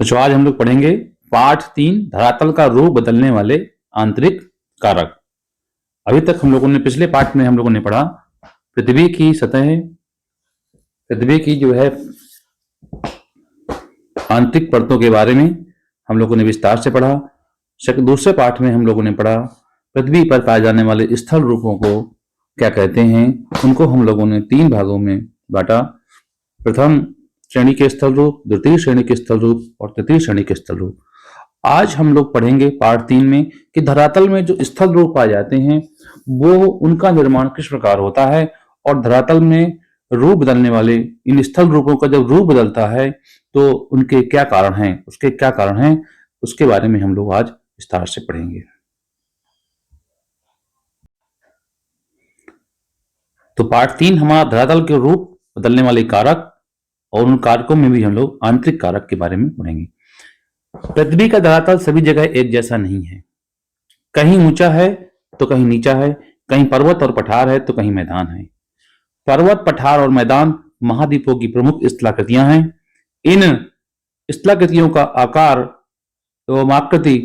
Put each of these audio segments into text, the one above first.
तो आज हम लोग पढ़ेंगे पाठ 3 धरातल का रूप बदलने वाले आंतरिक कारक। अभी तक हम लोगों ने पिछले पाठ में हम लोगों ने पढ़ा पृथ्वी की सतह, पृथ्वी की जो है आंतरिक परतों के बारे में हम लोगों ने विस्तार से पढ़ा। दूसरे पाठ में हम लोगों ने पढ़ा पृथ्वी पर पाए जाने वाले स्थल रूपों को क्या कहते हैं। उनको हम लोगों ने 3 भागों में बांटा। प्रथम श्रेणी के स्थल रूप, द्वितीय श्रेणी के स्थल रूप और तृतीय श्रेणी के स्थल रूप। आज हम लोग पढ़ेंगे पार्ट 3 में कि धरातल में जो स्थल रूप पाए जाते हैं वो उनका निर्माण किस प्रकार होता है और धरातल में रूप बदलने वाले इन स्थल रूपों का जब रूप बदलता है तो उनके क्या कारण हैं, उसके क्या कारण हैं, उसके बारे में हम लोग आज विस्तार से पढ़ेंगे। तो पार्ट 3 हमारा धरातल के रूप बदलने वाले कारक और उन कारकों में भी हम लोग आंतरिक कारक के बारे में पढ़ेंगे। पृथ्वी का धरातल सभी जगह एक जैसा नहीं है। कहीं ऊंचा है तो कहीं नीचा है, कहीं पर्वत और पठार है तो कहीं मैदान है। पर्वत, पठार और मैदान महाद्वीपों की प्रमुख स्थलाकृतियां हैं। इन स्थलाकृतियों का आकार एवं आकृति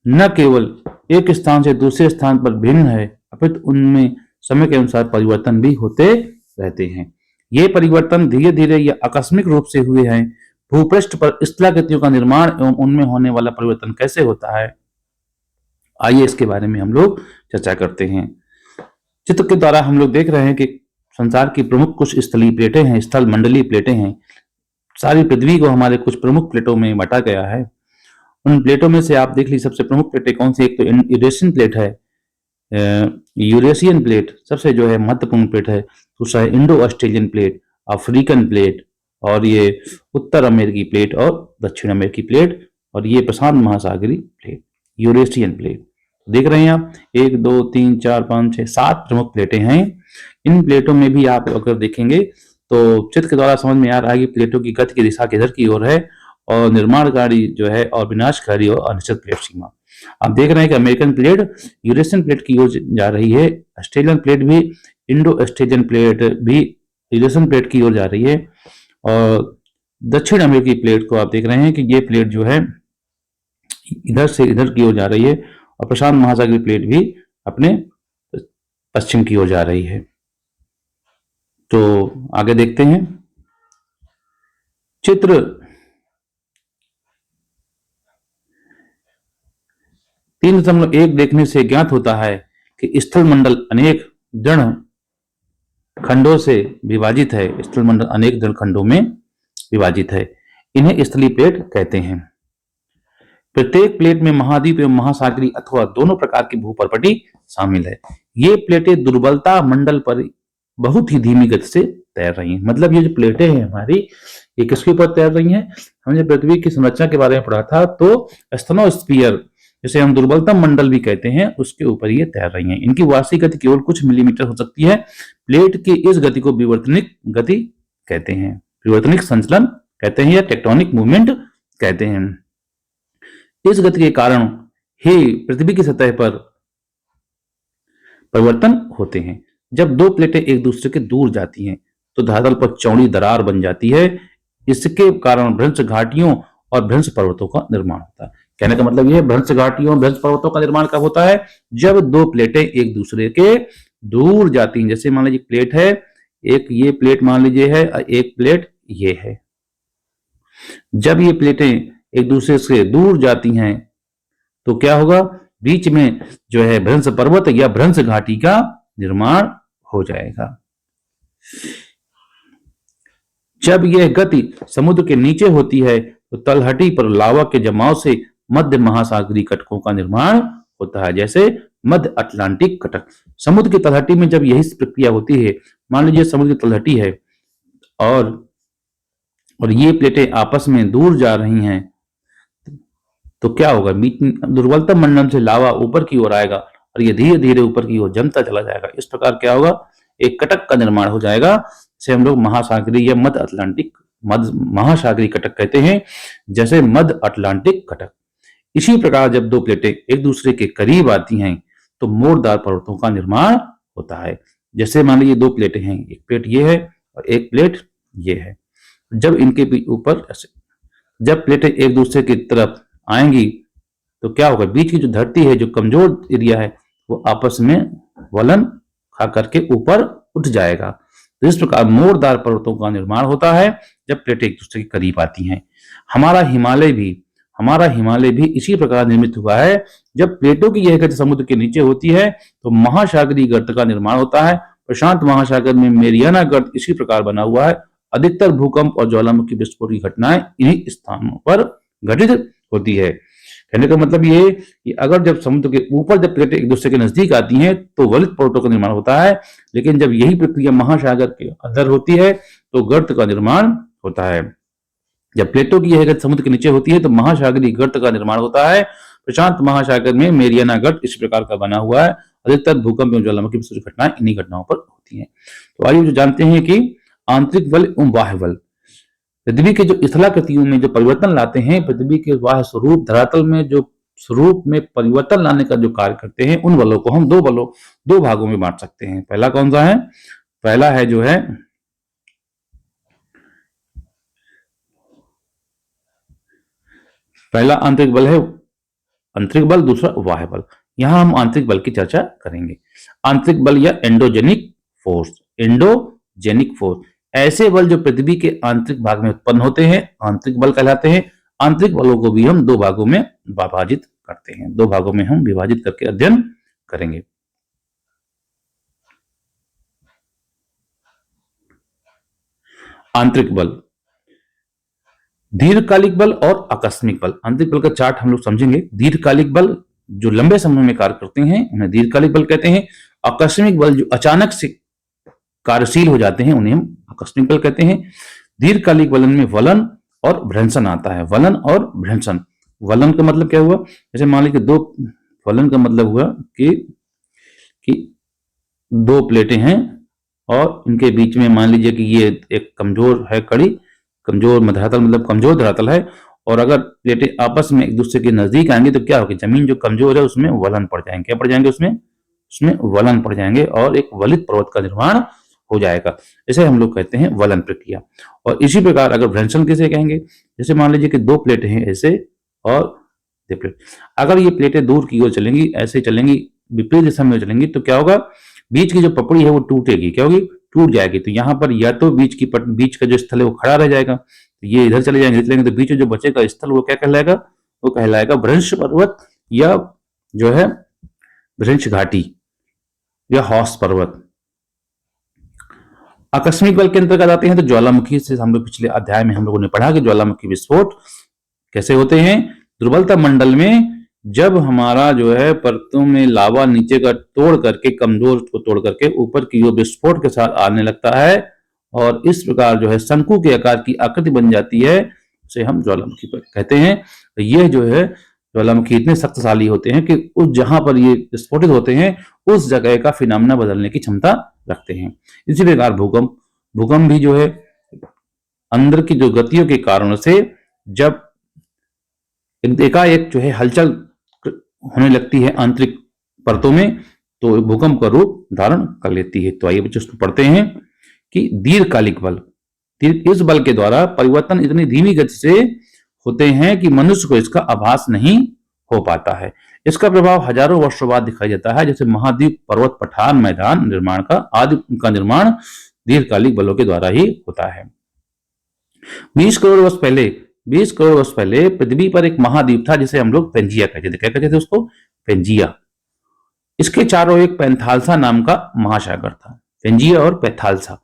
न केवल एक स्थान से दूसरे स्थान पर भिन्न है अपितु उनमें समय के अनुसार परिवर्तन भी होते रहते हैं। ये परिवर्तन धीरे धीरे या आकस्मिक रूप से हुए हैं। भूपृष्ठ पर स्थलाकृतियों का निर्माण एवं उनमें होने वाला परिवर्तन कैसे होता है, आइए इसके बारे में हम लोग चर्चा करते हैं। चित्र के द्वारा हम लोग देख रहे हैं कि संसार की प्रमुख कुछ स्थलीय प्लेटें हैं, स्थल मंडलीय प्लेटें हैं। सारी पृथ्वी को हमारे कुछ प्रमुख प्लेटों में बांटा गया है। उन प्लेटों में से आप देख लीजिए सबसे प्रमुख प्लेटें कौन सी। एक तो यूरेशियन प्लेट है, यूरेशियन प्लेट सबसे जो है महत्वपूर्ण प्लेट है। दूसरा है Indo Australian plate, African plate और ये उत्तर अमेरिकी प्लेट और दक्षिण अमेरिकी प्लेट और ये प्रशांत महासागरीय प्लेट, यूरेशियन प्लेट। देख रहे हैं आप 1 2 3 4 5 6 7 प्रमुख प्लेटें हैं। इन प्लेटों में भी आप अगर देखेंगे तो चित्र के द्वारा समझ में आ रहा है कि प्लेटों की गति की दिशा किधर की ओर है और निर्माणकारी जो है और विनाशकारी और अनिश्चित प्लेट सीमा। आप देख रहे हैं कि अमेरिकन प्लेट यूरेशियन प्लेट की ओर जा रही है, ऑस्ट्रेलियन प्लेट भी इंडो ऑस्ट्रेलियन प्लेट भी यूरेशियन प्लेट की ओर जा रही है और दक्षिण अमेरिकी प्लेट को आप देख रहे हैं कि ये प्लेट जो है इधर से इधर की ओर जा रही है और प्रशांत महासागरीय प्लेट भी अपने पश्चिम की ओर जा रही है। तो आगे देखते हैं चित्र 3.1 देखने से ज्ञात होता है कि स्थल मंडल अनेक दृढ़ खंडों से विभाजित है। स्थल मंडल अनेक दृढ़ खंडों में विभाजित है। इन्हें स्थलीय प्लेट कहते हैं। प्रत्येक प्लेट में महाद्वीप एवं महासागरीय अथवा दोनों प्रकार की भूपर्पटी शामिल है। ये प्लेटें दुर्बलता मंडल पर बहुत ही धीमी गति से तैर रही हैं। मतलब ये जो प्लेटें हैं हमारी, ये किसके ऊपर तैर रही हैं? हमने पृथ्वी की संरचना के बारे में पढ़ा था, तो स्थेनोस्फीयर जिसे हम दुर्बलतम मंडल भी कहते हैं उसके ऊपर ये तैर रही हैं। इनकी वार्षिक गति केवल कुछ मिलीमीटर हो सकती है। प्लेट की इस गति को विवर्तनिक गति कहते हैं, विवर्तनिक संचलन कहते हैं या टेक्टोनिक मूवमेंट कहते हैं। इस गति के कारण ही पृथ्वी की सतह पर परिवर्तन होते हैं। जब दो प्लेटें एक दूसरे के दूर जाती हैं तो धरातल पर चौड़ी दरार बन जाती है। इसके कारण भ्रंश घाटियों और भ्रंश पर्वतों का निर्माण होता है। कहने का मतलब यह भ्रंश घाटियों और भ्रंश पर्वतों का निर्माण कब होता है? जब दो प्लेटें एक दूसरे के दूर जाती हैं। जैसे मान लीजिए प्लेट है, एक ये प्लेट मान लीजिए है और एक प्लेट ये है। जब ये प्लेटें एक दूसरे से दूर जाती हैं तो क्या होगा? बीच में जो है भ्रंश पर्वत या भ्रंश घाटी का निर्माण हो जाएगा। जब यह गति समुद्र के नीचे होती है तो तलहटी पर लावा के जमाव से मध्य महासागरीय कटकों का निर्माण होता है। जैसे मध्य अटलांटिक कटक। समुद्र की तलहटी में जब यही प्रक्रिया होती है, मान लीजिए समुद्र की तलहटी है और ये प्लेटें आपस में दूर जा रही हैं तो क्या होगा? दुर्बलतम मंडल से लावा ऊपर की ओर आएगा और ये धीरे धीरे ऊपर की ओर जमता चला जाएगा। इस प्रकार क्या होगा? एक कटक का निर्माण हो जाएगा, जिसे हम लोग महासागरीय या मध्य अटलांटिक मध्य महासागरीय कटक कहते हैं, जैसे मध्य अटलांटिक कटक। इसी प्रकार जब दो प्लेटें एक दूसरे के करीब आती हैं तो मोड़दार पर्वतों का निर्माण होता है। जैसे मान लीजिए दो प्लेटें हैं, एक प्लेट ये है और एक प्लेट ये है। जब इनके ऊपर ऐसे जब प्लेटें एक दूसरे की तरफ आएंगी तो क्या होगा, बीच की जो धरती है, जो कमजोर एरिया है, वो आपस में वलन खा करके ऊपर उठ जाएगा। तो इस प्रकार मोरदार पर्वतों का निर्माण होता है जब प्लेटें एक दूसरे के करीब आती हैं। हमारा हिमालय भी इसी प्रकार निर्मित हुआ है। जब प्लेटों की यह गति समुद्र के नीचे होती है तो महासागरीय गर्त का निर्माण होता है। प्रशांत महासागर में मेरियाना गर्त इसी प्रकार बना हुआ है। अधिकतर भूकंप और ज्वालामुखी विस्फोट की घटनाएं इन्हीं स्थानों पर घटित होती है। कहने का मतलब ये कि अगर जब समुद्र के ऊपर जब प्लेटें एक दूसरे के नजदीक आती हैं तो वलित पर्वतों का निर्माण होता है, लेकिन जब यही प्रक्रिया महासागर के अंदर होती है तो गर्त का निर्माण होता है। जब प्लेटों की यह गति समुद्र के नीचे होती है तो महासागरीय गर्त का निर्माण होता है। प्रशांत महासागर में मेरियाना गर्त इस प्रकार का बना हुआ है। अधिकतर भूकंप एवं ज्वालामुखी विस्फोट घटनाएं इन्हीं घटनाओं पर होती हैं। तो आइए जो जानते हैं कि आंतरिक बल एवं बाह्य बल। पृथ्वी के जो स्थलाकृतियों में जो परिवर्तन लाते हैं, पृथ्वी के बाह्य स्वरूप धरातल में जो स्वरूप में परिवर्तन लाने का जो कार्य करते हैं, उन बलों को हम दो भागों में बांट सकते हैं। पहला कौन सा है? पहला है जो है पहला आंतरिक बल है आंतरिक बल, दूसरा बाह्य बल। यहां हम आंतरिक बल की चर्चा करेंगे। आंतरिक बल या एंडोजेनिक फोर्स ऐसे बल जो पृथ्वी के आंतरिक भाग में उत्पन्न होते हैं आंतरिक बल कहलाते हैं। आंतरिक बलों को भी हम दो भागों में विभाजित करते हैं, दो भागों में हम विभाजित करके अध्ययन करेंगे। आंतरिक बल, दीर्घकालिक बल और आकस्मिक बल। आंतरिक बल का चार्ट हम लोग समझेंगे। दीर्घकालिक बल जो लंबे समय में कार्य करते हैं उन्हें दीर्घकालिक बल कहते हैं। आकस्मिक बल जो अचानक से कार्यशील हो जाते हैं उन्हें हम आकस्मिक बल कहते हैं। दीर्घकालिक बलन में वलन और भ्रंशन आता है। वलन और भ्रंशन, वलन का मतलब क्या हुआ, जैसे मान लीजिए दो, वलन का मतलब हुआ कि दो प्लेटें हैं और इनके बीच में मान लीजिए कि ये एक कमजोर है कड़ी, कमजोर धरातल मतलब कमजोर धरातल है, और अगर प्लेटें आपस में एक दूसरे के नजदीक आएंगे तो क्या होगा, जमीन जो कमजोर है उसमें वलन पड़ जाएंगे। क्या पड़ जाएंगे? उसमें वलन पड़ जाएंगे और एक वलित पर्वत का निर्माण हो जाएगा। इसे हम लोग कहते हैं वलन प्रक्रिया। और इसी प्रकार अगर भ्रंशन किसे कहेंगे, जैसे मान लीजिए कि दो प्लेटें हैं ऐसे और दो प्लेट, अगर ये प्लेटें दूर की ओर चलेंगी, ऐसे चलेंगी, विपरीत दिशा में चलेंगी तो क्या होगा, बीच की जो पपड़ी है वो टूटेगी। क्या होगी? टूट जाएगी। तो यहाँ पर या तो बीच का जो स्थल है वो खड़ा रह जाएगा, तो ये इधर चले जाएंगे, तो बीच में जो बचेगा स्थल वो क्या कहलाएगा? वो कहलाएगा भ्रंश पर्वत या जो है भ्रंश घाटी या हौस पर्वत। आकस्मिक बल के अंतर्गत आते हैं तो ज्वालामुखी से हम लोग पिछले अध्याय में हम लोगों ने पढ़ा कि ज्वालामुखी विस्फोट कैसे होते हैं। दुर्बलता मंडल में जब हमारा जो है परतों में लावा नीचे का तोड़ करके, कमजोर को तोड़ करके ऊपर की ओर विस्फोट के साथ आने लगता है और इस प्रकार जो है शंकु के आकार की आकृति बन जाती है, उसे हम ज्वालामुखी कहते हैं। तो ये जो है ज्वालामुखी इतने शक्तिशाली होते हैं कि उस जहां पर ये विस्फोटित होते हैं उस जगह का फिनोमेना बदलने की क्षमता रखते हैं। इसी प्रकार भूकंप भी जो है अंदर की जो गतियों के कारण से जब एकाएक जो है हलचल होने लगती है आंतरिक परतों में तो भूकंप का रूप धारण कर लेती है। तो आइए बच्चों इसको पढ़ते हैं कि दीर्घकालिक बल, इस बल के द्वारा परिवर्तन इतनी धीमी गति से होते हैं कि मनुष्य को इसका आभास नहीं हो पाता है। इसका प्रभाव हजारों वर्षों बाद दिखाई देता है, जैसे महाद्वीप, पर्वत, पठार, मैदान निर्माण का निर्माण दीर्घकालिक बलों के द्वारा ही होता है। 20 करोड़ वर्ष पहले पृथ्वी पर एक महाद्वीप था जिसे हम लोग पेंजिया कहते थे। क्या कहते थे उसको? पेंजिया। इसके चारों एक पैंथालसा नाम का महासागर था। पेंजिया और पैंथालसा।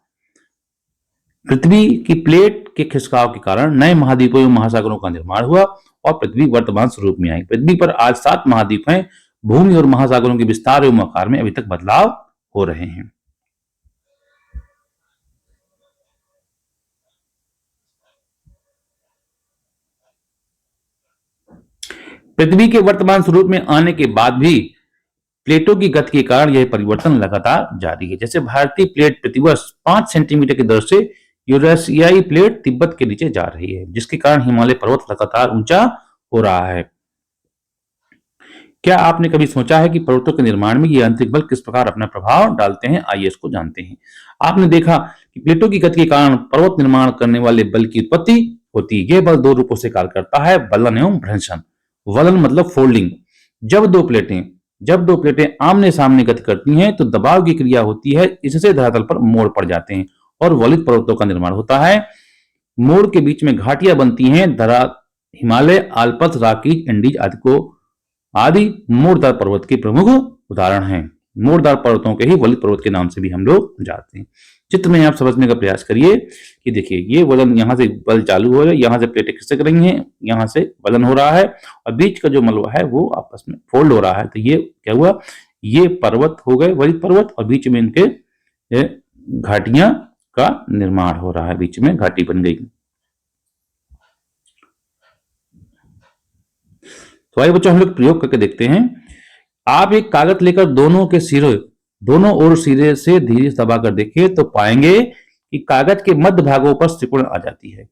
पृथ्वी की प्लेट के खिसकाव के कारण नए महाद्वीपों एवं महासागरों का निर्माण हुआ और पृथ्वी वर्तमान स्वरूप में आई। पृथ्वी पर आज 7 महाद्वीप हैं। भूमि और महासागरों के विस्तार एवं आकार में अभी तक बदलाव हो रहे हैं। पृथ्वी के वर्तमान स्वरूप में आने के बाद भी प्लेटों की गति के कारण यह परिवर्तन लगातार जारी है। जैसे भारतीय प्लेट प्रतिवर्ष 5 सेंटीमीटर की दर से यूरेशियाई प्लेट तिब्बत के नीचे जा रही है, जिसके कारण हिमालय पर्वत लगातार ऊंचा हो रहा है। क्या आपने कभी सोचा है कि पर्वतों के निर्माण में ये आंतरिक बल किस प्रकार अपना प्रभाव डालते हैं? आइए इसको जानते हैं। आपने देखा कि प्लेटों की गति के कारण पर्वत निर्माण करने वाले बल की उत्पत्ति होती है। यह बल दो रूपों से कार्य करता है, वलन एवं भ्रंशन। वलन मतलब फोल्डिंग। जब दो प्लेटें आमने सामने गति करती हैं तो दबाव की क्रिया होती है, इससे धरातल पर मोड़ पड़ जाते हैं और वलित पर्वतों का निर्माण होता है। मोड़ के बीच में घाटियां बनती हैं। हिमालय, आल्प्स, रॉकीज, एंडीज आदि मोड़दार पर्वत के प्रमुख उदाहरण हैं। मोड़दार पर्वतों के ही वलित पर्वत के नाम से भी हम लोग जानते हैं। चित्र में आप समझने का प्रयास करिए कि देखिए ये वलन, यहां से बल चालू हो रहा है, यहां से प्लेटें खिसक रही हैं, यहां से वलन हो रहा है और बीच का जो मलबा है वो आपस में फोल्ड हो रहा है। तो ये क्या हुआ, ये पर्वत हो गए वलित पर्वत और बीच में इनके घाटियां का निर्माण हो रहा है, बीच में घाटी बन गई। तो आइए बच्चों हम लोग प्रयोग करके देखते हैं। आप एक कागज लेकर दोनों ओर सिरे से धीरे से दबाकर देखिए तो पाएंगे कि कागज के मध्य भागों पर सिकुड़न आ जाती है।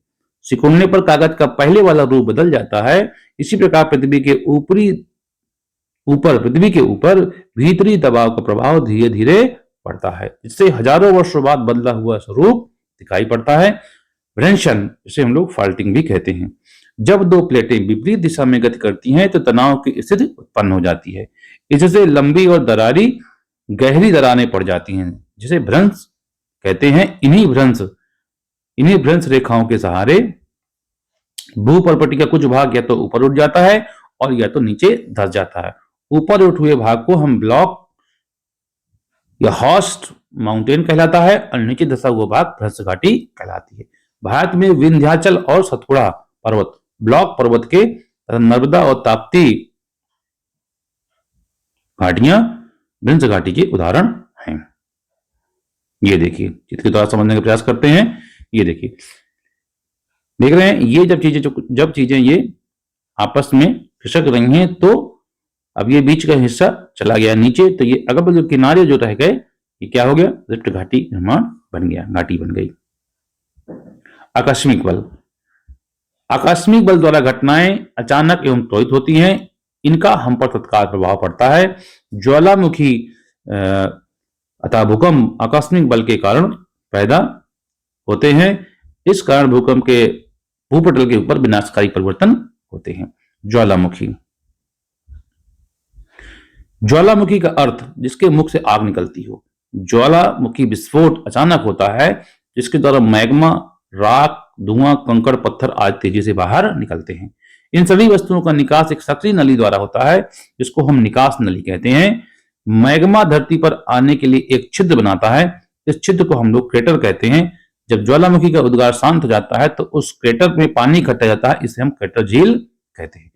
सिकुड़ने पर कागज का पहले वाला रूप बदल जाता है। इसी प्रकार पृथ्वी के ऊपर भीतरी दबाव का प्रभाव धीरे धीरे पड़ता है, जिससे हजारों वर्षों बाद बदला हुआ स्वरूप दिखाई पड़ता है। भ्रंशन, जिसे हम लोग फॉल्टिंग भी कहते हैं। जब दो प्लेटें विपरीत दिशा में गति करती हैं तो तनाव की स्थिति उत्पन्न हो जाती है। इससे लंबी और गहरी दरारें पड़ जाती हैं, जिसे भ्रंश कहते हैं। इन्हीं भ्रंश रेखाओं के सहारे भूपर्पटी का कुछ भाग या तो ऊपर उठ जाता है और या तो नीचे धंस जाता है। ऊपर उठ हुए भाग को हम ब्लॉक या हॉस्ट माउंटेन कहलाता है और नीचे धंसा हुआ भाग भ्रंश घाटी कहलाती है। भारत में विंध्याचल और सतपुड़ा पर्वत ब्लॉक पर्वत के, नर्मदा और ताप्ती घाटियां भ्रंश घाटी के उदाहरण हैं। ये देखिए, चित्र के द्वारा समझने का प्रयास करते हैं। ये देखिए, देख रहे हैं, ये जब चीजें ये आपस में खिसक रही हैं तो अब ये बीच का हिस्सा चला गया नीचे, तो ये अगल जो किनारे जो रह गए, ये क्या हो गया, रिफ्ट घाटी निर्माण बन गया, घाटी बन गई। आकस्मिक बल द्वारा घटनाएं अचानक एवं त्वरित होती हैं। इनका हम पर तत्काल प्रभाव पड़ता है। ज्वालामुखी अतः भूकंप आकस्मिक बल के कारण पैदा होते हैं। इस कारण भूकंप के भूपटल के ऊपर विनाशकारी परिवर्तन होते हैं। ज्वालामुखी का अर्थ जिसके मुख से आग निकलती हो। ज्वालामुखी विस्फोट अचानक होता है जिसके द्वारा मैग्मा, राख, धुआं, कंकड़, पत्थर आदि तेजी से बाहर निकलते हैं। इन सभी वस्तुओं का निकास एक सक्रिय नली द्वारा होता है, जिसको हम निकास नली कहते हैं। मैग्मा धरती पर आने के लिए एक छिद्र बनाता है। इस छिद्र को हम लोग क्रेटर कहते हैं। जब ज्वालामुखी का उद्गार शांत हो जाता है तो उस क्रेटर में पानी इकट्ठा जाता है, इसे हम क्रेटर झील कहते हैं।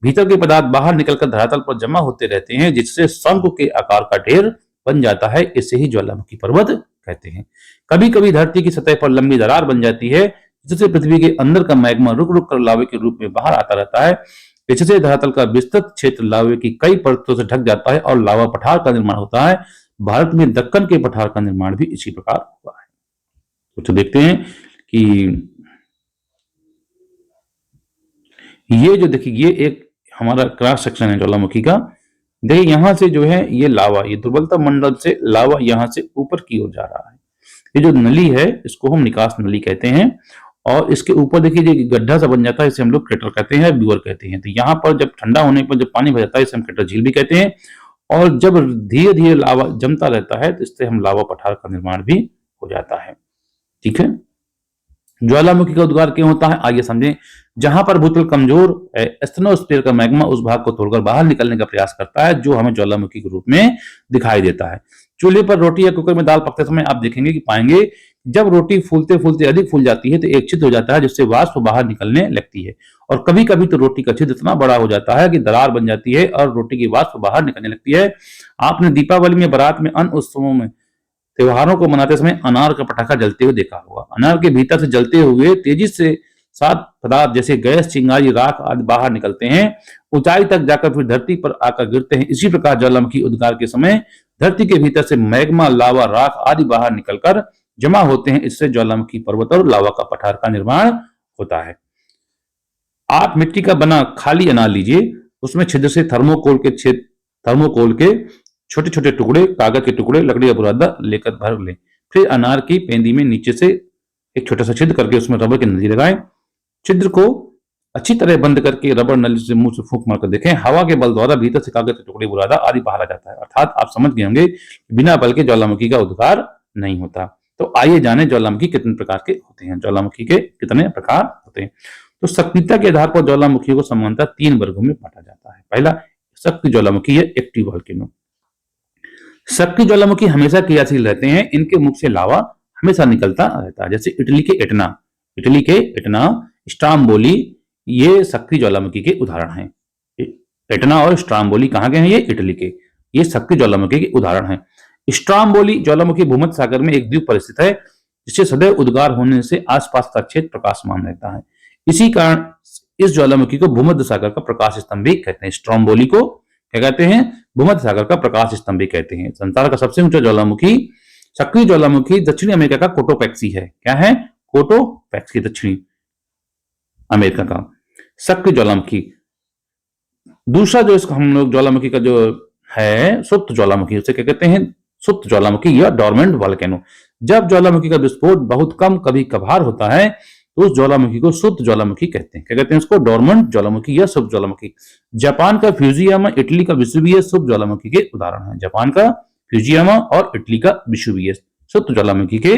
भीतर के पदार्थ बाहर निकलकर धरातल पर जमा होते रहते हैं, जिससे शंख के आकार का ढेर बन जाता है। इसे ही ज्वालामुखी पर्वत कहते हैं। कभी कभी धरती की सतह पर लंबी दरार बन जाती है, जिससे पृथ्वी के अंदर का मैग्मा रुक रुक कर लावे के रूप में बाहर आता रहता है। इससे धरातल का विस्तृत क्षेत्र लावे की कई परतों से ढक जाता है और लावा पठार का निर्माण होता है। भारत में दक्कन के पठार का निर्माण भी इसी प्रकार हुआ है। तो देखते हैं कि ये जो देखिए, ये एक हमारा क्रॉस सेक्शन है ज्वालामुखी का। देखिए यहां से जो है ये लावा, ये दुर्बलता मंडल से लावा यहां से ऊपर की ओर जा रहा है। ये जो नली है इसको हम निकास नली कहते हैं। और इसके ऊपर देखिए गड्ढा सा बन जाता है, इसे हम लोग क्रेटर कहते हैं, ब्यूअर कहते हैं। तो यहाँ पर जब ठंडा होने पर जब पानी भर जाता है, इसे हम क्रेटर झील भी कहते हैं। और जब धीरे धीरे लावा जमता रहता है तो इससे हम लावा पठार का निर्माण भी हो जाता है। ठीक है, ज्वालामुखी का उद्गार क्यों होता है आइए समझें। जहां पर भूतल कमजोर है, एस्थेनोस्फीयर का मैग्मा उस भाग को तोड़कर बाहर निकलने का प्रयास करता है, जो हमें ज्वालामुखी के रूप में दिखाई देता है। चूल्हे पर रोटी या कुकर में दाल पकते समय आप देखेंगे कि पाएंगे जब रोटी फूलते फूलते अधिक फूल जाती है तो एक छिद्र हो जाता है, जिससे वाष्प बाहर निकलने लगती है। और कभी कभी तो रोटी का छिद्र इतना बड़ा हो जाता है कि दरार बन जाती है और रोटी की वाष्प बाहर निकलने लगती है। आपने दीपावली में, बारात में, अन्य उत्सवों में, त्योहारों को मनाते समय अनार का पटाखा जलते हुए देखा होगा। अनार के भीतर से जलते हुए तेजी से 7 पदार्थ जैसे गैस, चिंगारी, राख आदि बाहर निकलते हैं, ऊंचाई तक जाकर फिर धरती पर आकर गिरते हैं। इसी प्रकार ज्वालामुखी उद्गार के समय धरती के भीतर से मैग्मा, लावा, राख आदि बाहर निकलकर जमा होते हैं। इससे ज्वालामुखी पर्वत और लावा का पठार का निर्माण होता है। आप मिट्टी का बना खाली अनार लीजिए, उसमें छिद्र से थर्मोकोल के छोटे छोटे टुकड़े, कागज के टुकड़े, लकड़ी का बुरादा लेकर भर लें। फिर अनार की पेंदी में नीचे से एक छोटा सा छिद्र करके उसमें रबर की नली लगाएं। छिद्र को अच्छी तरह बंद करके रबर नली से मुंह से फूंक मारकर देखें, हवा के बल द्वारा भीतर से कागज के टुकड़े, बुरादा आदि बाहर आ जाता है। अर्थात आप समझ गए होंगे बिना बल के ज्वालामुखी का उद्गार नहीं होता। तो आइए जाने ज्वालामुखी कितने प्रकार के होते हैं। ज्वालामुखी के कितने प्रकार होते हैं। तो सक्रियता के आधार पर ज्वालामुखी को सामान्यतः 3 वर्गों में बांटा जाता है। पहला सक्रिय ज्वालामुखी है, एक्टिव वोल्केनो। सक्रिय ज्वालामुखी हमेशा क्रियाशील रहते हैं, इनके मुख से लावा हमेशा निकलता रहता है। जैसे इटली के एटना, स्ट्राम्बोली, ये सक्रिय ज्वालामुखी के उदाहरण हैं। एटना और स्ट्राम्बोली कहाँ के हैं? ये इटली के, ये सक्रिय ज्वालामुखी के उदाहरण हैं। स्ट्राम्बोली ज्वालामुखी भूमध्य सागर में एक द्वीप पर स्थित है, जिससे सदैव उद्गार होने से आसपास का क्षेत्र प्रकाशमान रहता है। इसी कारण इस ज्वालामुखी को भूमध्य सागर का प्रकाश स्तंभ भी कहते हैं। स्ट्राम्बोली को क्या कहते हैं? भूमध्य सागर का प्रकाश स्तंभ भी कहते हैं। संसार का सबसे ऊंचा ज्वालामुखी, सक्रिय ज्वालामुखी दक्षिणी अमेरिका का कोटोपैक्सी है। क्या है? कोटोपैक्सी, दक्षिणी अमेरिका का सक्रिय ज्वालामुखी। दूसरा जो इसका हम लोग ज्वालामुखी का जो है सुप्त ज्वालामुखी, उसे क्या कहते हैं? सुप्त ज्वालामुखी या डोरमेंट वोल्केनो। जब ज्वालामुखी का विस्फोट बहुत कम कभी कभार होता है तो उस ज्वालामुखी को सुप्त ज्वालामुखी कहते हैं। क्या कहते हैं उसको? डोरमेंट ज्वालामुखी या सुप्त ज्वालामुखी। जापान का फ्यूजियामा, इटली का वेसुवियस सुप्त ज्वालामुखी के उदाहरण हैं। जापान का फ्यूजियामा और इटली का वेसुवियस सुप्त ज्वालामुखी के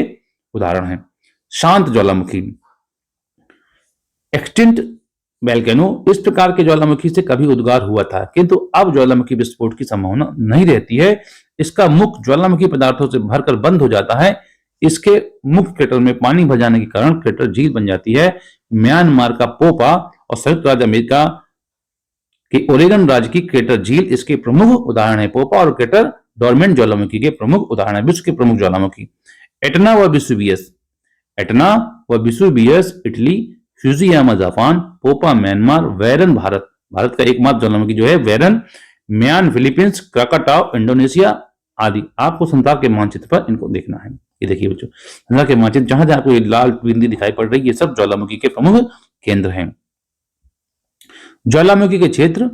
उदाहरण हैं। शांत ज्वालामुखी, एक्सटिंक्ट वोल्केनो। इस प्रकार के ज्वालामुखी से कभी उद्गार हुआ था, किंतु अब ज्वालामुखी विस्फोट की संभावना नहीं रहती है। इसका मुख ज्वालामुखी पदार्थों से भरकर बंद हो जाता है। इसके मुख्य क्रेटर में पानी भर जाने के कारण क्रेटर झील बन जाती है। म्यांमार का पोपा और संयुक्त राज्य अमेरिका के ओरेगन राज्य की क्रेटर झील इसके प्रमुख उदाहरण है। पोपा और क्रेटर डोरमेंट ज्वालामुखी के प्रमुख उदाहरण है। विश्व के प्रमुख ज्वालामुखी एटना व वेसुवियस, एटना व Vesuvius Italy, Fujiyama Japan, Popa Myanmar, Barren Bharat, Bharat का एकमात्र ज्वालामुखी जो है वेरन, म्यान फिलीपींस, क्राकाटाओ इंडोनेशिया आदि। आपको संसार के मानचित्र पर इनको देखना है। ये देखिए बच्चों, संसार के मानचित्र जहां जहां कोई लाल बिंदी दिखाई पड़ रही है, ये सब ज्वालामुखी के प्रमुख केंद्र हैं। ज्वालामुखी के क्षेत्र,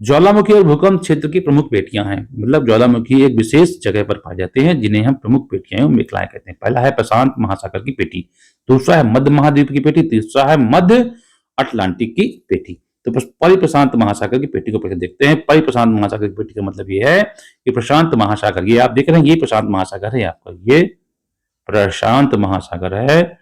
ज्वालामुखी और भूकंप क्षेत्र की प्रमुख पेटियां हैं। मतलब ज्वालामुखी एक विशेष जगह पर पाए जाते हैं जिन्हें हम प्रमुख पेटियां मेखलाएं कहते हैं। पहला है प्रशांत महासागर की पेटी, दूसरा है मध्य महाद्वीप की पेटी, तीसरा है मध्य अटलांटिक की पेटी। तो परिप्रशांत महासागर की पेटी को पहले देखते हैं। परिप्रशांत महासागर की पेटी का मतलब ये है कि प्रशांत महासागर, ये आप देख रहे हैं, ये प्रशांत महासागर है आपका, ये प्रशांत महासागर है।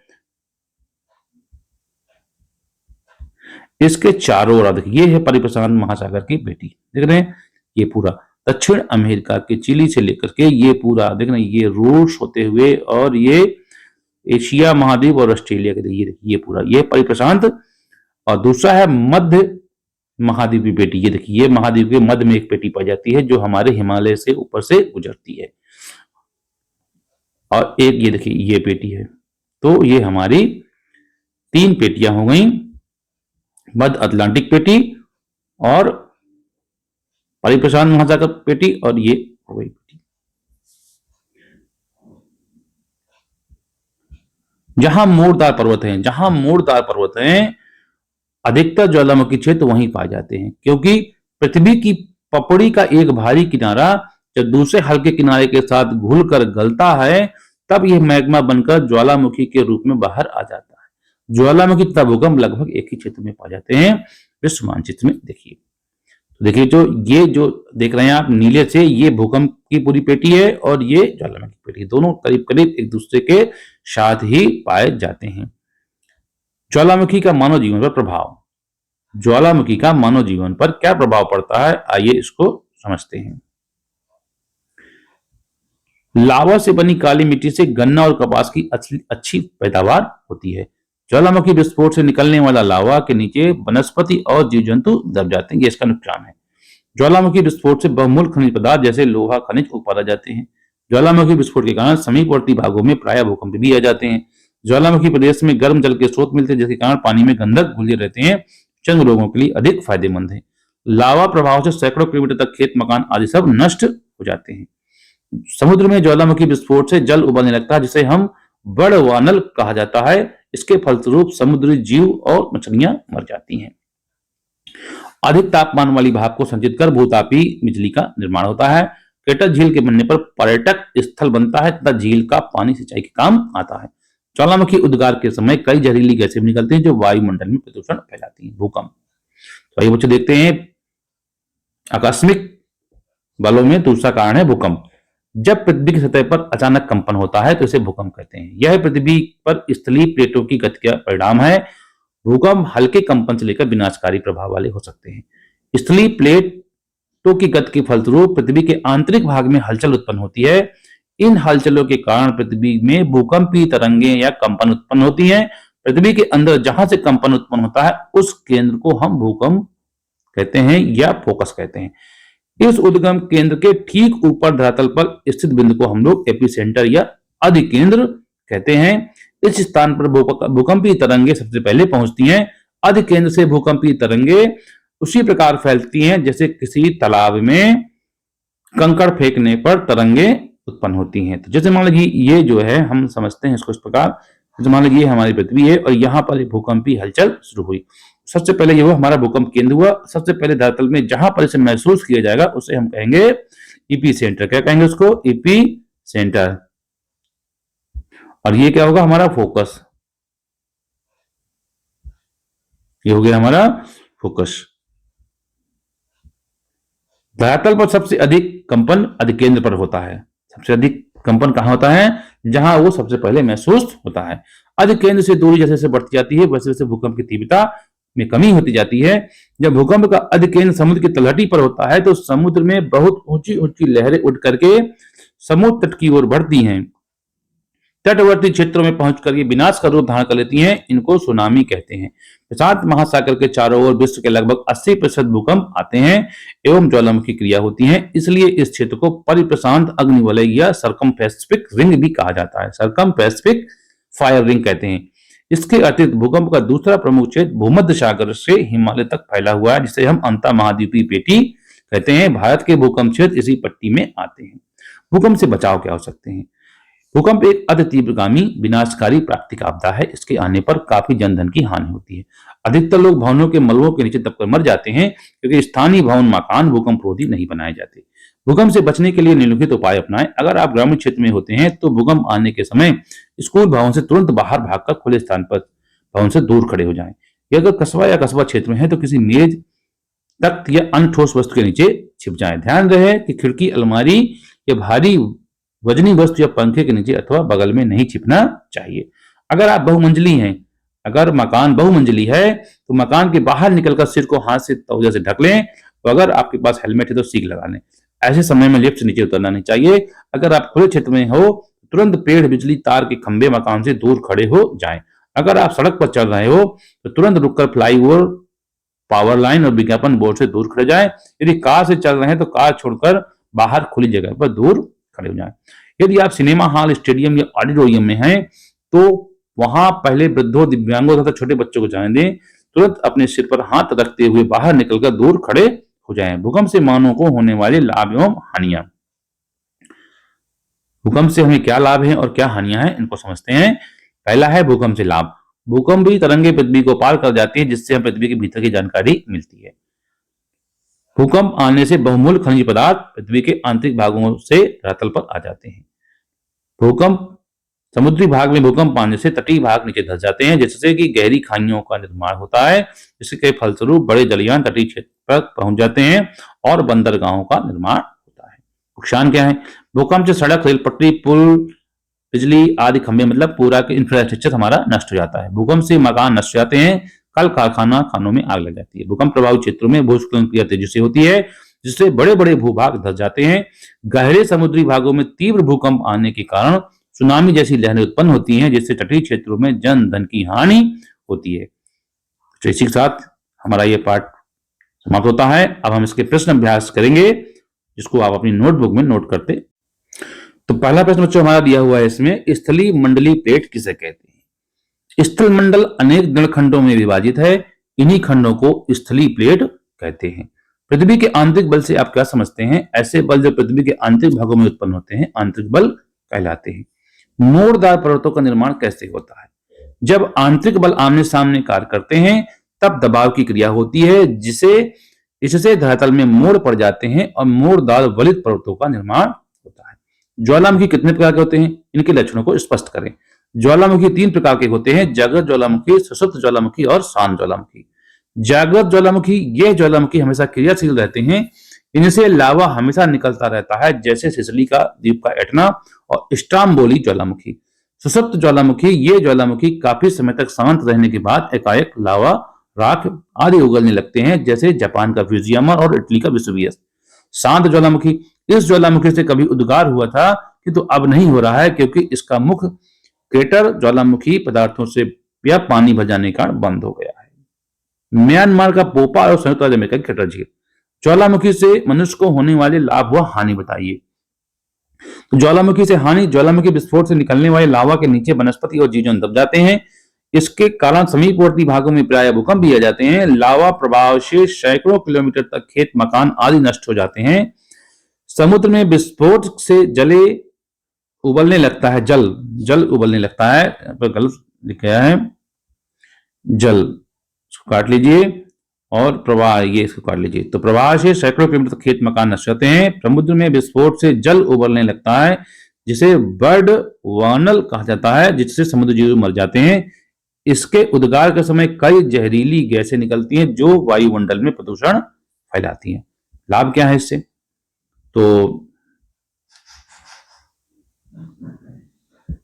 इसके चारों ओर देखिए, ये है परिप्रशांत महासागर की पेटी, देख रहे हैं। ये पूरा दक्षिण अमेरिका के चिली से लेकर के ये पूरा देख रहे हैं, ये रूस होते हुए और ये एशिया महाद्वीप और ऑस्ट्रेलिया के, ये देखिए ये पूरा, ये परिप्रशांत। और दूसरा है मध्य महाद्वीप की पेटी। ये देखिए, ये महाद्वीप के मध्य में एक पेटी पाई जाती है जो हमारे हिमालय से ऊपर से गुजरती है। और एक ये देखिए ये पेटी है। तो ये हमारी 3 पेटियां हो गई, मध्य अटलांटिक पेटी और परिप्रशांत महासागर पेटी, और ये हो गई पेटी। जहां मोड़दार पर्वत हैं, अधिकतर ज्वालामुखी क्षेत्र वहीं पाए जाते हैं, क्योंकि पृथ्वी की पपड़ी का एक भारी किनारा जब दूसरे हल्के किनारे के साथ घुलकर गलता है, तब यह मैग्मा बनकर ज्वालामुखी के रूप में बाहर आ जाता है। ज्वालामुखी तथा भूकंप लगभग एक ही क्षेत्र में पाए जाते हैं। विश्व मानचित्र में देखिए, तो देखिए ये जो देख रहे हैं आप नीले से, ये भूकंप की पूरी पेटी है और ये ज्वालामुखी पेटी, दोनों करीब करीब एक दूसरे के साथ ही पाए जाते हैं। ज्वालामुखी का मानव जीवन पर प्रभाव, ज्वालामुखी का मानव जीवन पर क्या प्रभाव पड़ता है, आइए इसको समझते हैं। लावा से बनी काली मिट्टी से गन्ना और कपास की अच्छी पैदावार होती है। ज्वालामुखी विस्फोट से निकलने वाला लावा के नीचे वनस्पति और जीव जंतु दब जाते हैं, ये इसका नुकसान है। ज्वालामुखी विस्फोट से बहुमूल्य खनिज पदार्थ जैसे लोहा खनिज उत्पादन जाते हैं। ज्वालामुखी विस्फोट के कारण समीपवर्ती भागों में प्रायः भूकंप भी आ जाते हैं। ज्वालामुखी प्रदेश में गर्म जल के स्रोत मिलते हैं, जिसके कारण पानी में गंधक घुले रहते हैं, चंद लोगों के लिए अधिक फायदेमंद है। लावा प्रभाव से सैकड़ों किलोमीटर तक खेत मकान आदि सब नष्ट हो जाते हैं। समुद्र में ज्वालामुखी विस्फोट से जल उबलने लगता है, जिसे हम बड़वानल कहा जाता है। इसके फलस्वरूप समुद्री जीव और मछलियां मर जाती हैं। अधिक तापमान वाली भाप को संचित कर भूतापी बिजली का निर्माण होता है। क्रेटर झील के बनने पर पर्यटक स्थल बनता है तथा झील का पानी सिंचाई के काम आता है। ज्वालामुखी उद्गार के समय कई जहरीली गैसें निकलती हैं जो वायुमंडल में प्रदूषण फैलाती हैं। भूकंप, तो आइए बच्चे देखते हैं आकस्मिक बलों में दूसरा कारण है भूकंप। जब पृथ्वी की सतह पर अचानक कंपन होता है तो इसे भूकंप कहते हैं। यह पृथ्वी पर स्थलीय प्लेटों की गति का परिणाम है। भूकंप हल्के कंपन से लेकर विनाशकारी प्रभाव वाले हो सकते हैं। स्थलीय प्लेटों की गति के फलस्वरूप पृथ्वी के आंतरिक भाग में हलचल उत्पन्न होती है। इन हलचलों के कारण पृथ्वी में भूकंपीय तरंगें या कंपन उत्पन्न होती हैं। पृथ्वी के अंदर जहां से कंपन उत्पन्न होता है उस केंद्र को हम भूकंप कहते हैं या फोकस कहते हैं। इस उद्गम केंद्र के ठीक ऊपर धरातल पर स्थित बिंदु को हम लोग एपिसेंटर या अधिकेंद्र कहते हैं। इस स्थान पर भूकंपीय तरंगे सबसे पहले पहुंचती हैं। अधिकेंद्र से भूकंपीय तरंगे उसी प्रकार फैलती हैं जैसे किसी तालाब में कंकड़ फेंकने पर तरंगे उत्पन्न होती हैं। तो जैसे मान लीजिए ये जो है हम समझते हैं इसको इस प्रकार, जैसे मान लीजिए हमारी पृथ्वी है और यहाँ पर भूकंपीय हलचल शुरू हुई। सबसे पहले ये हुआ हमारा भूकंप केंद्र हुआ। सबसे पहले धरातल में जहां पर इसे महसूस किया जाएगा उसे हम कहेंगे ईपी सेंटर। क्या कहेंगे उसको? EP centre. और ये क्या होगा? हमारा फोकस। ये हो गया हमारा फोकस। धरातल पर सबसे अधिक कंपन अधिकेंद्र पर होता है। सबसे अधिक कंपन कहां होता है? जहां वो सबसे पहले महसूस होता है। अधिकेंद्र से दूरी जैसे जैसे बढ़ती जाती है वैसे वैसे भूकंप की तीव्रता में कमी होती जाती है। जब भूकंप का अधिकेंद्र समुद्र की तलहटी पर होता है तो समुद्र में बहुत ऊंची ऊंची लहरें उठ करके समुद्र तट की ओर बढ़ती हैं। तटवर्ती क्षेत्रों में पहुंचकर ये विनाश का रूप धारण कर लेती हैं। इनको सुनामी कहते हैं। प्रशांत महासागर के चारों ओर विश्व के लगभग 80% भूकंप आते हैं एवं ज्वालामुखी क्रिया होती है। इसलिए इस क्षेत्र को परिप्रशांत अग्निवलय या सर्कम पैसिफिक रिंग भी कहा जाता है। सर्कम पैसिफिक फायर रिंग कहते हैं। इसके अतिरिक्त भूकंप का दूसरा प्रमुख क्षेत्र भूमध्य सागर से हिमालय तक फैला हुआ है जिसे हम अंतर महाद्वीपीय पेटी कहते हैं। भारत के भूकंप क्षेत्र इसी पट्टी में आते हैं। भूकंप से बचाव क्या हो सकते हैं? भूकंप एक अति तीव्रगामी विनाशकारी प्राकृतिक आपदा है। इसके आने पर काफी जनधन की हानि होती है। अधिकतर लोग भवनों के मलबों के नीचे दबकर मर जाते हैं क्योंकि स्थानीय भवन मकान भूकंप रोधी नहीं बनाए जाते। भूकंप से बचने के लिए निम्नलिखित उपाय अपनाएं। अगर आप ग्रामीण क्षेत्र में होते हैं तो भूकंप आने के समय स्कूल भवन से तुरंत बाहर भागकर खुले स्थान पर भवन से दूर खड़े हो जाएं। या अगर कस्बा या कस्बा क्षेत्र में है तो किसी मेज, तख्त या अन्य ठोस वस्तु के नीचे छिप जाएं। ध्यान रहे कि खिड़की, अलमारी या भारी वजनी वस्तु या पंखे के नीचे अथवा बगल में नहीं छिपना चाहिए। अगर आप बहुमंजिली हैं, अगर मकान बहुमंजिली है तो मकान के बाहर निकलकर सिर को हाथ से तौलिया से ढक लें। तो अगर आपके पास हेलमेट है तो सील लगा लें। ऐसे समय में लिफ्ट से नीचे उतरना नहीं चाहिए। अगर आप खुले क्षेत्र में हो तुरंत पेड़, बिजली तार के खंभे मकान से दूर खड़े हो जाएं। अगर आप सड़क पर चल रहे हो तो तुरंत रुककर फ्लाईओवर, पावर लाइन और विज्ञापन बोर्ड से दूर खड़े जाएं। यदि कार से चल रहे हैं तो कार छोड़कर बाहर खुली जगह पर दूर खड़े हो जाएं। यदि आप सिनेमा हॉल, स्टेडियम या ऑडिटोरियम में हैं तो वहां पहले वृद्धों, दिव्यांगों तथा छोटे बच्चों को जाने दें। तुरंत अपने सिर पर हाथ रखते हुए बाहर निकलकर दूर खड़े हो जाएं। भूकंप से मानव को होने वाले लाभ एवं हानियां। भूकंप से हमें क्या लाभ है और क्या हानियां हैं, इनको समझते हैं। पहला है भूकंप से लाभ। भूकंप भी तरंगे पृथ्वी को पार कर जाती है जिससे हमें पृथ्वी के भीतर की जानकारी मिलती है। भूकंप आने से बहुमूल्य खनिज पदार्थ पृथ्वी के आंतरिक भागों से धरातल पर आ जाते हैं। भूकंप समुद्री भाग में भूकंप आने से तटीय भाग नीचे धंस जाते हैं जिससे कि गहरी खाइयों का निर्माण होता है। इसके फलस्वरूप बड़े जलयान तटीय क्षेत्र तक पहुंच जाते हैं और बंदरगाहों का निर्माण होता है। नुकसान क्या है? भूकंप से सड़क, रेल पटरी, पुल, बिजली आदि खंभे मतलब पूरा इंफ्रास्ट्रक्चर हमारा नष्ट हो जाता है। भूकंप से मकान नष्ट हो जाते हैं, कल कारखाना, खानों में आग लग जाती है। भूकंप प्रभावित क्षेत्रों में भूस्खलन क्रिया तेजी से होती है जिससे बड़े बड़े भूभाग धंस जाते हैं। गहरे समुद्री भागों में तीव्र भूकंप आने के कारण सुनामी जैसी लहरें उत्पन्न होती हैं जिससे तटीय क्षेत्रों में जन धन की हानि होती है। तो इसी के साथ हमारा ये पाठ समाप्त होता है। अब हम इसके प्रश्न अभ्यास करेंगे जिसको आप अपनी नोटबुक में नोट करते। तो पहला प्रश्न बच्चों हमारा दिया हुआ है इसमें, स्थलीय मंडलीय प्लेट किसे कहते हैं? स्थल मंडल अनेक दृढ़खंडों में विभाजित है। इन्हीं खंडों को स्थलीय प्लेट कहते हैं। पृथ्वी के आंतरिक बल से आप क्या समझते हैं? ऐसे बल जो पृथ्वी के आंतरिक भागों में उत्पन्न होते हैं आंतरिक बल कहलाते हैं। मोड़दार पर्वतों का निर्माण कैसे होता है? जब आंतरिक बल आमने सामने कार्य करते हैं तब दबाव की क्रिया होती है इससे धरातल में मोड़ पड़ जाते हैं और मोड़दार वलित पर्वतों का निर्माण होता है। ज्वालामुखी कितने प्रकार के होते हैं? इनके लक्षणों को स्पष्ट करें। ज्वालामुखी 3 प्रकार के होते हैं, जागृत ज्वालामुखी, सुषुप्त ज्वालामुखी और शांत ज्वालामुखी। जागृत ज्वालामुखी, ये ज्वालामुखी हमेशा क्रियाशील रहते हैं, इनसे लावा हमेशा निकलता रहता है, जैसे सिसिली का द्वीप का एटना और स्ट्राम्बोली ज्वालामुखी। सुषुप्त ज्वालामुखी, ये ज्वालामुखी काफी समय तक शांत रहने के बाद एकाएक लावा, राख आदि उगलने लगते हैं, जैसे जापान का फ्यूजियामा और इटली का वेसुवियस। शांत ज्वालामुखी, इस ज्वालामुखी से कभी उद्गार हुआ था किंतु अब नहीं हो रहा है, क्योंकि इसका मुख क्रेटर ज्वालामुखी पदार्थों से या पानी भर जाने का बंद हो गया है। म्यांमार का पोपा और संयुक्त राज्य अमेरिका की क्रेटर झील। ज्वालामुखी से मनुष्य को होने वाले लाभ व हानि बताइए। तो ज्वालामुखी से हानि, ज्वालामुखी विस्फोट से निकलने वाले लावा के नीचे वनस्पति और जीव जंतु दब जाते हैं। इसके कारण समीपवर्ती भागों में प्रायः भूकंप भी आ जाते हैं। लावा प्रभाव से सैकड़ों किलोमीटर तक खेत, मकान आदि नष्ट हो जाते हैं। समुद्र में विस्फोट से जले उबलने लगता है, जल उबलने लगता है, गलत लिखा है, जल, इसको काट लीजिए, और प्रवाह, ये इसको काट लीजिए। तो प्रवाह से सैकड़ों किलोमीटर तक खेत, मकान नष्ट होते हैं। समुद्र में विस्फोट से जल उबलने लगता है, जिसे बर्ड वानल कहा जाता है, जिससे समुद्र जीव मर जाते हैं। इसके उद्गार के समय कई जहरीली गैसें निकलती हैं, जो वायुमंडल में प्रदूषण फैलाती हैं। लाभ क्या है इससे? तो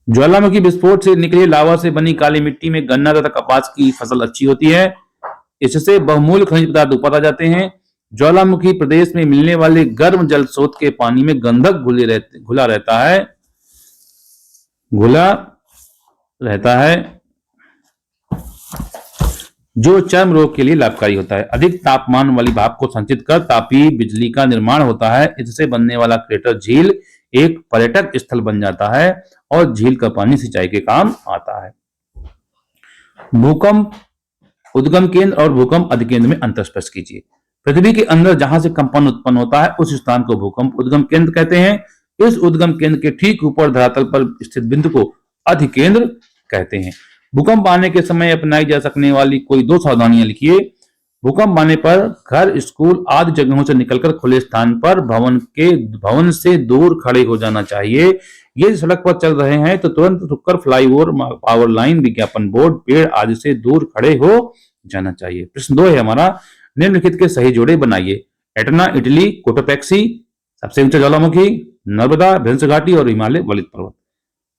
ज्वालामुखी विस्फोट से निकली लावा से बनी काली मिट्टी में गन्ना तथा कपास की फसल अच्छी होती है। इससे बहुमूल्य खनिज पदार्थ ऊपर आ जाते हैं। ज्वालामुखी प्रदेश में मिलने वाले गर्म जल स्रोत के पानी में गंधक घुला रहता है, जो चर्म रोग के लिए लाभकारी होता है। अधिक तापमान वाली भाप को संचित कर तापीय बिजली का निर्माण होता है। इससे बनने वाला क्रेटर झील एक पर्यटक स्थल बन जाता है और झील का पानी सिंचाई के काम आता है। भूकंप उद्गम केंद्र और भूकंप अधिकेंद्र में अंतर स्पष्ट कीजिए। पृथ्वी के अंदर जहां से कंपन उत्पन्न होता है, उस स्थान को भूकंप उद्गम केंद्र कहते हैं। इस उद्गम केंद्र के ठीक ऊपर धरातल पर स्थित बिंदु को अधिकेंद्र कहते हैं। भूकंप आने के समय अपनाई जा सकने वाली कोई 2 सावधानियां लिखिए। भूकंप आने पर घर, स्कूल आदि जगहों से निकलकर खुले स्थान पर भवन से दूर खड़े हो जाना चाहिए। ये सड़क पर चल रहे हैं तो तुरंत रुककर फ्लाईओवर, पावर लाइन, विज्ञापन बोर्ड, पेड़ आदि से दूर खड़े हो जाना चाहिए। प्रश्न 2 है हमारा, निम्नलिखित के सही जोड़े बनाइए। एटना इटली, कोटोपैक्सी सबसे ऊंचा ज्वालामुखी, नर्मदा, भ्रंश घाटी और हिमालय वलित पर्वत।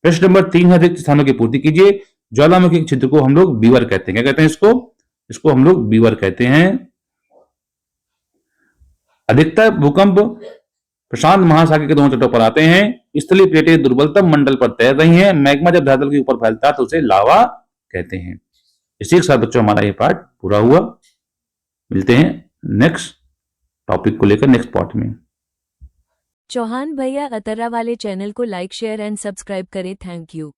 प्रश्न नंबर 3 है, रिक्त स्थानों की पूर्ति कीजिए। ज्वालामुखी क्षेत्र को हम लोग बीवर कहते हैं। क्या कहते हैं इसको हम लोग बीवर कहते हैं। अधिकतर भूकंप प्रशांत महासागर के दोनों तटों पर आते हैं। स्थलीय प्लेटें दुर्बलतम मंडल पर तैर रही हैं। मैग्मा जब धरातल के ऊपर फैलता है तो उसे लावा कहते हैं। इसी के साथ बच्चों हमारा ये पार्ट पूरा हुआ। मिलते हैं नेक्स्ट टॉपिक को लेकर नेक्स्ट पार्ट में। चौहान भैया अतरा वाले चैनल को लाइक, शेयर एंड सब्सक्राइब करें। Thank you.